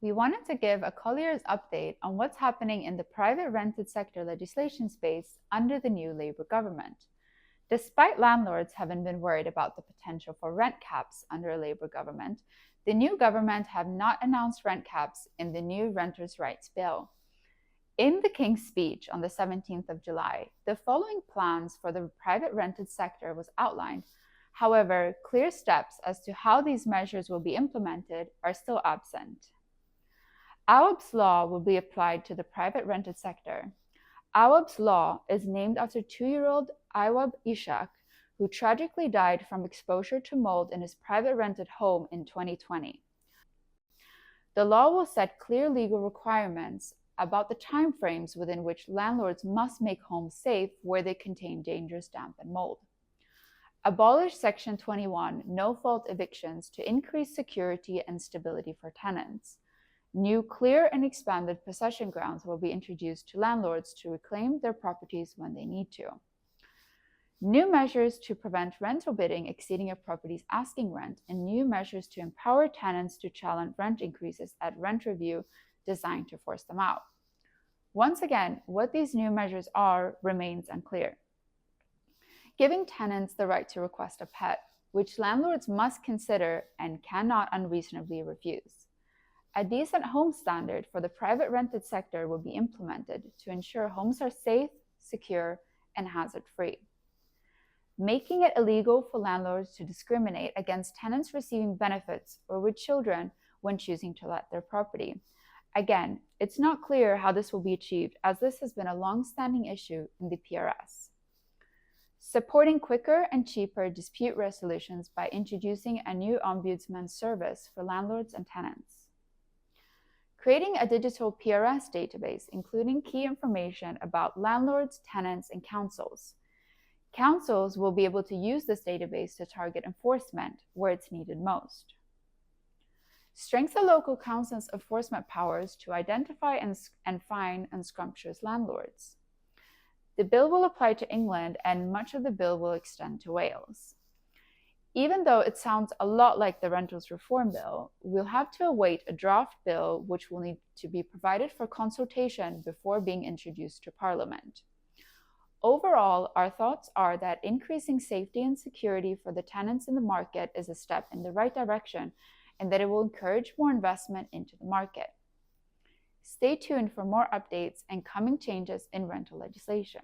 we wanted to give a Colliers update on what's happening in the private rented sector legislation space under the new Labour government. Despite landlords having been worried about the potential for rent caps under a Labour government, the new government have not announced rent caps in the new Renters' Rights Bill. In the King's speech on the 17th of July, the following plans for the private rented sector was outlined. However, clear steps as to how these measures will be implemented are still absent. Awaab's law will be applied to the private rented sector. Awaab's law is named after 2-year-old Awaab Ishak, who tragically died from exposure to mold in his private rented home in 2020. The law will set clear legal requirements about the timeframes within which landlords must make homes safe where they contain dangerous damp and mold. Abolish Section 21 no-fault evictions to increase security and stability for tenants. New clear and expanded possession grounds will be introduced to landlords to reclaim their properties when they need to. New measures to prevent rental bidding exceeding a property's asking rent, and new measures to empower tenants to challenge rent increases at rent review designed to force them out. Once again, what these new measures are remains unclear. Giving tenants the right to request a pet, which landlords must consider and cannot unreasonably refuse. A decent home standard for the private rented sector will be implemented to ensure homes are safe, secure, and hazard-free. Making it illegal for landlords to discriminate against tenants receiving benefits or with children when choosing to let their property. Again, it's not clear how this will be achieved, as this has been a long-standing issue in the PRS. Supporting quicker and cheaper dispute resolutions by introducing a new ombudsman service for landlords and tenants. Creating a digital PRS database, including key information about landlords, tenants, and councils. Councils will be able to use this database to target enforcement where it's needed most. Strengthen local councils' enforcement powers to identify and fine unscrumptious landlords. The bill will apply to England, and much of the bill will extend to Wales. Even though it sounds a lot like the Rentals Reform Bill, we'll have to await a draft bill which will need to be provided for consultation before being introduced to Parliament. Overall, our thoughts are that increasing safety and security for the tenants in the market is a step in the right direction, and that it will encourage more investment into the market. Stay tuned for more updates and coming changes in rental legislation.